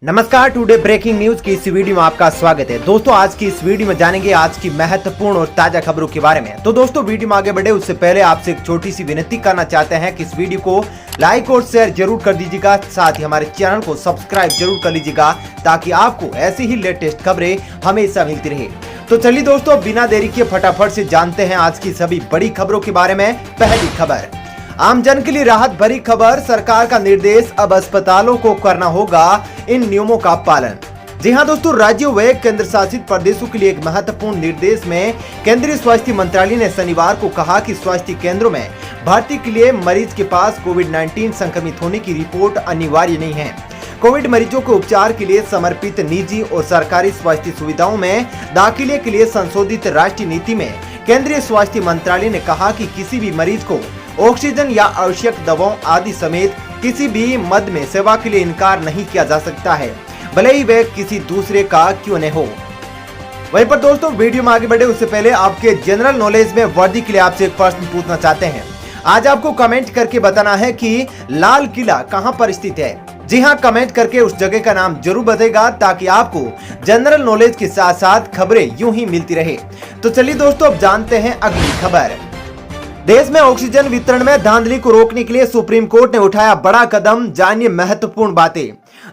नमस्कार, today breaking news की इस वीडियो में आपका स्वागत है। दोस्तों, आज की इस वीडियो में जानेंगे आज की महत्वपूर्ण और ताजा खबरों के बारे में। तो दोस्तों, वीडियो में आगे बढ़े उससे पहले आपसे एक छोटी सी विनती करना चाहते हैं कि इस वीडियो को लाइक और शेयर जरूर कर दीजिएगा, साथ ही हमारे चैनल को सब्सक्राइब जरूर कर लीजिएगा ताकि आपको ऐसी ही लेटेस्ट खबरें हमेशा मिलती रहे। तो चलिए दोस्तों, बिना देरी के फटाफट से जानते हैं आज की सभी बड़ी खबरों के बारे में। पहली खबर, आमजन के लिए राहत भरी खबर, सरकार का निर्देश, अब अस्पतालों को करना होगा इन नियमों का पालन। जी हां दोस्तों, राज्यों व केंद्र शासित प्रदेशों के लिए एक महत्वपूर्ण निर्देश में केंद्रीय स्वास्थ्य मंत्रालय ने शनिवार को कहा कि स्वास्थ्य केंद्रों में भर्ती के लिए मरीज के पास कोविड-19 संक्रमित होने की रिपोर्ट अनिवार्य नहीं है। कोविड मरीजों के उपचार के लिए समर्पित निजी और सरकारी स्वास्थ्य सुविधाओं में दाखिले के लिए संशोधित राष्ट्रीय नीति में केंद्रीय स्वास्थ्य मंत्रालय ने कहा कि किसी भी मरीज को ऑक्सीजन या आवश्यक दवाओं आदि समेत किसी भी मद में सेवा के लिए इनकार नहीं किया जा सकता है, भले ही वह किसी दूसरे का क्यों न हो। वहीं पर दोस्तों, वीडियो में आगे बढ़े उससे पहले आपके जनरल नॉलेज में वर्दी के लिए आपसे एक प्रश्न पूछना चाहते हैं। आज आपको कमेंट करके बताना है कि लाल किला कहां पर स्थित है। जी हां, कमेंट करके उस जगह का नाम जरूर बताएगा ताकि आपको जनरल नॉलेज के साथ साथ खबरें यूं ही मिलती रहे। तो चलिए दोस्तों, अब जानते हैं अगली खबर। देश में ऑक्सीजन वितरण में धांधली को रोकने के लिए सुप्रीम कोर्ट ने उठाया बड़ा कदम, जानिए महत्वपूर्ण बातें।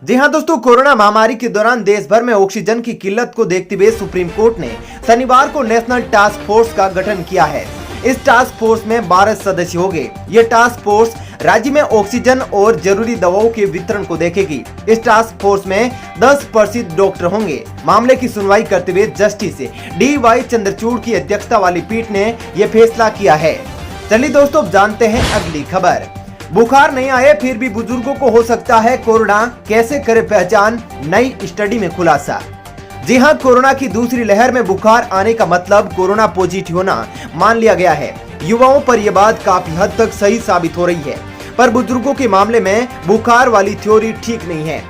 जी हां दोस्तों, कोरोना महामारी के दौरान देश भर में ऑक्सीजन की किल्लत को देखते हुए सुप्रीम कोर्ट ने शनिवार को नेशनल टास्क फोर्स का गठन किया है। इस टास्क फोर्स में 12 सदस्य होंगे। ये टास्क फोर्स राज्य में ऑक्सीजन और जरूरी दवाओं के वितरण को देखेगी। इस टास्क फोर्स में 10 प्रसिद्ध डॉक्टर होंगे। मामले की सुनवाई करते हुए जस्टिस DY चंद्रचूड़ की अध्यक्षता वाली पीठ ने यह फैसला किया है। चलिए दोस्तों, अब जानते हैं अगली खबर। बुखार नहीं आए फिर भी बुजुर्गों को हो सकता है कोरोना, कैसे करे पहचान, नई स्टडी में खुलासा। जी हां, कोरोना की दूसरी लहर में बुखार आने का मतलब कोरोना पॉजिटिव होना मान लिया गया है। युवाओं पर यह बात काफी हद तक सही साबित हो रही है, पर बुजुर्गों के मामले में बुखार वाली थ्योरी ठीक नहीं है।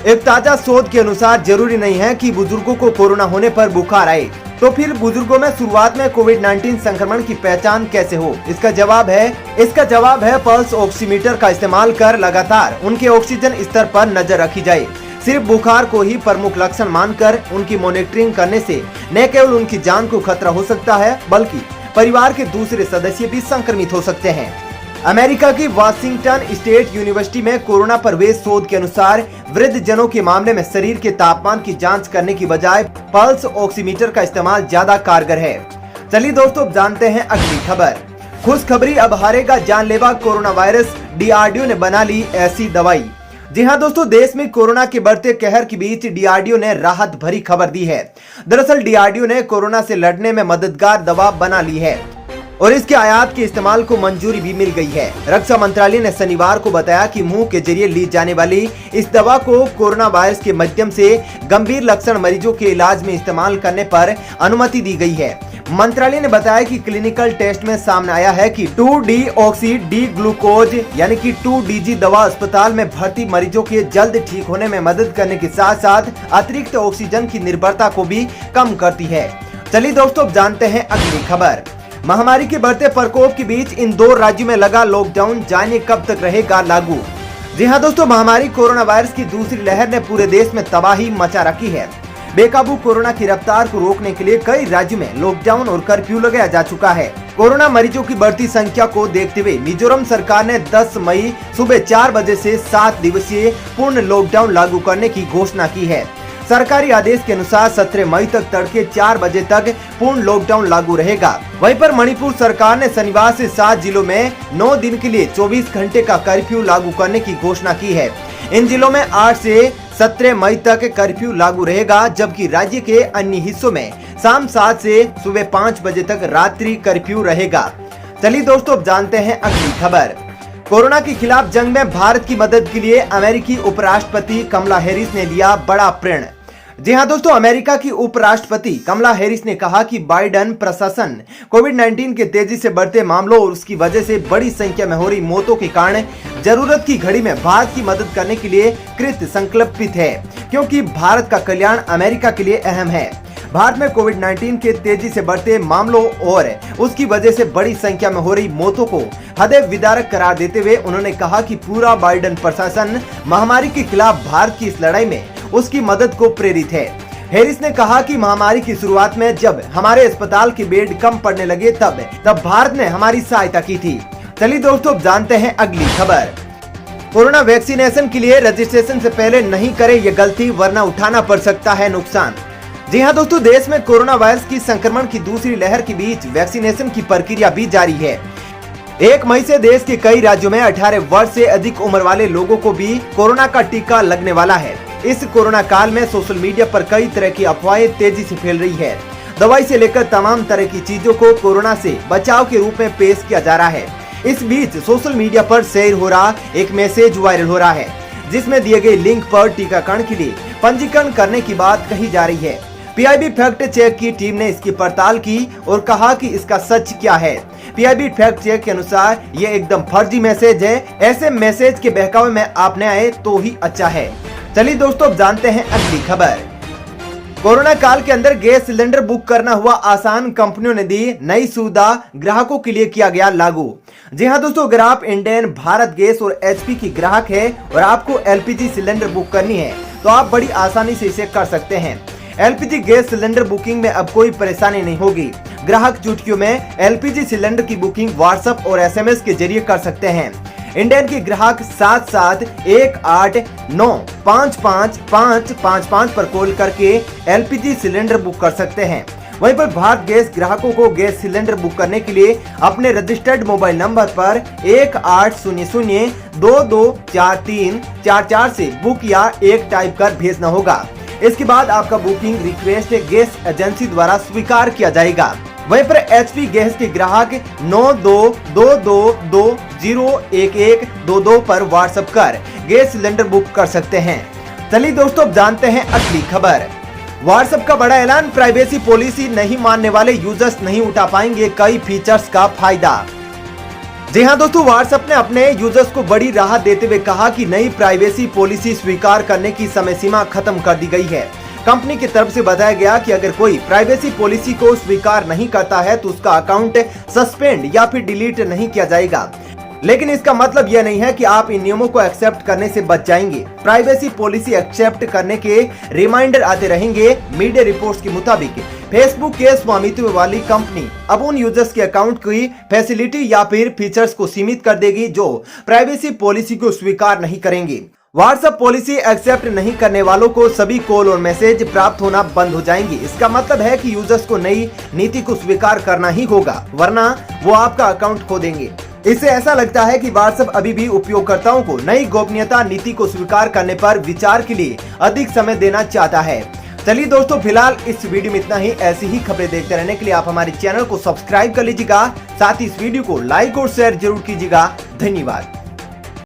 एक ताजा शोध के अनुसार जरूरी नहीं है कि बुजुर्गों को कोरोना होने पर बुखार आए। तो फिर बुजुर्गों में शुरुआत में कोविड-19 संक्रमण की पहचान कैसे हो? इसका जवाब है पल्स ऑक्सीमीटर का इस्तेमाल कर लगातार उनके ऑक्सीजन स्तर पर नजर रखी जाए। सिर्फ बुखार को ही प्रमुख लक्षण मानकर उनकी मॉनिटरिंग करने से न केवल उनकी जान को खतरा हो सकता है, बल्कि परिवार के दूसरे सदस्य भी संक्रमित हो सकते हैं। अमेरिका की वाशिंगटन स्टेट यूनिवर्सिटी में कोरोना पर हुए शोध के अनुसार वृद्ध जनों के मामले में शरीर के तापमान की जांच करने की बजाय पल्स ऑक्सीमीटर का इस्तेमाल ज्यादा कारगर है। चलिए दोस्तों, अब जानते हैं अगली खबर। खुशखबरी, अब हारेगा जानलेवा कोरोना वायरस, DRDO ने बना ली ऐसी दवाई। जी हां दोस्तों, देश में कोरोना के बढ़ते कहर के बीच DRDO ने राहत भरी खबर दी है। दरअसल DRDO ने कोरोना से लड़ने में मददगार दवा बना ली है और इसके आयात के इस्तेमाल को मंजूरी भी मिल गई है। रक्षा मंत्रालय ने शनिवार को बताया कि मुंह के जरिए ली जाने वाली इस दवा को कोरोना वायरस के माध्यम से गंभीर लक्षण मरीजों के इलाज में इस्तेमाल करने पर अनुमति दी गई है। मंत्रालय ने बताया कि क्लिनिकल टेस्ट में सामने आया है कि 2-डीऑक्सी डी ग्लूकोज यानी कि 2DG दवा अस्पताल में भर्ती मरीजों के जल्द ठीक होने में मदद करने के साथ साथ अतिरिक्त ऑक्सीजन की निर्भरता को भी कम करती है। चलिए दोस्तों, अब जानते हैं अगली खबर। महामारी के बढ़ते प्रकोप के बीच इन 2 राज्यों में लगा लॉकडाउन, जानिए कब तक रहेगा लागू। जी हां दोस्तों, महामारी कोरोना वायरस की दूसरी लहर ने पूरे देश में तबाही मचा रखी है। बेकाबू कोरोना की रफ्तार को रोकने के लिए कई राज्यों में लॉकडाउन और कर्फ्यू लगाया जा चुका है। कोरोना मरीजों की बढ़ती संख्या को देखते हुए मिजोरम सरकार ने 10 मई सुबह 4 बजे से 7 दिवसीय पूर्ण लॉकडाउन लागू करने की घोषणा की है। सरकारी आदेश के अनुसार 17 मई तक तड़के 4 बजे तक पूर्ण लॉकडाउन लागू रहेगा। वहीं पर मणिपुर सरकार ने शनिवार से 7 जिलों में 9 दिन के लिए 24 घंटे का कर्फ्यू लागू करने की घोषणा की है। इन जिलों में 8 से 17 मई तक कर्फ्यू लागू रहेगा, जबकि राज्य के अन्य हिस्सों में शाम 7 से सुबह 5 बजे तक रात्रि कर्फ्यू रहेगा। चलिए दोस्तों, अब जानते हैं अगली खबर। कोरोना के खिलाफ जंग में भारत की मदद के लिए अमेरिकी उपराष्ट्रपति कमला हैरिस ने लिया बड़ा प्रण। जी हां दोस्तों, अमेरिका की उपराष्ट्रपति कमला हैरिस ने कहा कि बाइडेन प्रशासन कोविड-19 के तेजी से बढ़ते मामलों और उसकी वजह से बड़ी संख्या में हो रही मौतों के कारण जरूरत की घड़ी में भारत की मदद करने के लिए कृत संकल्पित है, क्योंकि भारत का कल्याण अमेरिका के लिए अहम है। भारत में कोविड-19 के तेजी से बढ़ते मामलों और उसकी वजह से बड़ी संख्या में हो रही मौतों को हृदय विदारक करार देते हुए उन्होंने कहा कि पूरा बाइडेन प्रशासन महामारी के खिलाफ भारत की इस लड़ाई में उसकी मदद को प्रेरित है। हैरिस ने कहा कि महामारी की शुरुआत में जब हमारे अस्पताल के बेड कम पड़ने लगे तब भारत ने हमारी सहायता की थी। चलिए दोस्तों, अब जानते हैं अगली खबर। कोरोना वैक्सीनेशन के लिए रजिस्ट्रेशन से पहले नहीं करें ये गलती, वरना उठाना पड़ सकता है नुकसान। जी हां दोस्तों, देश में कोरोना वायरस की संक्रमण की दूसरी लहर के बीच वैक्सीनेशन की प्रक्रिया भी जारी है। 1 मई से देश के कई राज्यों में 18 वर्ष से अधिक उम्र वाले लोगों को भी कोरोना का टीका लगने वाला है। इस कोरोना काल में सोशल मीडिया पर कई तरह की अफवाहें तेजी से फैल रही है। दवाई से लेकर तमाम तरह की चीजों को कोरोना से बचाव के रूप में पेश किया जा रहा है। इस बीच सोशल मीडिया पर शेयर हो रहा एक मैसेज वायरल हो रहा है, जिसमें दिए गए लिंक पर टीकाकरण के लिए पंजीकरण करने की बात कही जा रही है। पीआईबी फैक्ट चेक की टीम ने इसकी पड़ताल की और कहा कि इसका सच क्या है। पीआईबी फैक्ट चेक के अनुसार ये एकदम फर्जी मैसेज है। ऐसे मैसेज के बहकावे में आप न आए तो ही अच्छा है। चलिए दोस्तों, अब जानते हैं अगली खबर। कोरोना काल के अंदर गैस सिलेंडर बुक करना हुआ आसान, कंपनियों ने दी नई सुविधा, ग्राहकों के लिए किया गया लागू। जी हां दोस्तों, अगर आप इंडेन, भारत गैस और एचपी की ग्राहक है और आपको एलपीजी सिलेंडर बुक करनी है तो आप बड़ी आसानी से इसे कर सकते हैं। एलपीजी गैस सिलेंडर बुकिंग में अब कोई परेशानी नहीं होगी। ग्राहक चुटकियों में एलपीजी सिलेंडर की बुकिंग व्हाट्सएप और एसएमएस के जरिए कर सकते हैं। इंडियन के ग्राहक 7718955555 पर कॉल करके एलपीजी सिलेंडर बुक कर सकते हैं। वहीं पर भारत गैस ग्राहकों को गैस सिलेंडर बुक करने के लिए अपने रजिस्टर्ड मोबाइल नंबर पर 1800224344 से बुक या 1 टाइप कर भेजना होगा। इसके बाद आपका बुकिंग रिक्वेस्ट गैस एजेंसी द्वारा स्वीकार किया जाएगा। वहीं पर एचपी गैस के ग्राहक 9222201122 पर व्हाट्सएप कर गैस सिलेंडर बुक कर सकते हैं। चलिए दोस्तों, अब जानते हैं अगली खबर। व्हाट्सएप का बड़ा ऐलान, प्राइवेसी पॉलिसी नहीं मानने वाले यूजर्स नहीं उठा पाएंगे कई फीचर्स का फायदा। जी हां दोस्तों, व्हाट्सएप ने अपने यूजर्स को बड़ी राहत देते हुए कहा कि नई प्राइवेसी पॉलिसी स्वीकार करने की समय सीमा खत्म कर दी गई है। कंपनी की तरफ से बताया गया कि अगर कोई प्राइवेसी पॉलिसी को स्वीकार नहीं करता है तो उसका अकाउंट सस्पेंड या फिर डिलीट नहीं किया जाएगा। लेकिन इसका मतलब यह नहीं है कि आप इन नियमों को एक्सेप्ट करने से बच जाएंगे। प्राइवेसी पॉलिसी एक्सेप्ट करने के रिमाइंडर आते रहेंगे। मीडिया रिपोर्ट्स के मुताबिक फेसबुक के स्वामित्व वाली कंपनी अब उन यूजर्स के अकाउंट की फैसिलिटी या फिर फीचर्स को सीमित कर देगी जो प्राइवेसी पॉलिसी को स्वीकार नहीं करेंगे। व्हाट्सएप पॉलिसी एक्सेप्ट नहीं करने वालों को सभी कॉल और मैसेज प्राप्त होना बंद हो जाएंगे। इसका मतलब है कि यूजर्स को नई नीति को स्वीकार करना ही होगा, वरना वो आपका अकाउंट खो देंगे। इससे ऐसा लगता है कि व्हाट्सएप अभी भी उपयोगकर्ताओं को नई गोपनीयता नीति को स्वीकार करने पर विचार के लिए अधिक समय देना चाहता है। चलिए दोस्तों, फिलहाल इस वीडियो में इतना ही। ऐसी ही खबरें देखते रहने के लिए आप हमारे चैनल को सब्सक्राइब कर लीजिएगा, साथ ही इस वीडियो को लाइक और शेयर जरूर कीजिएगा। धन्यवाद।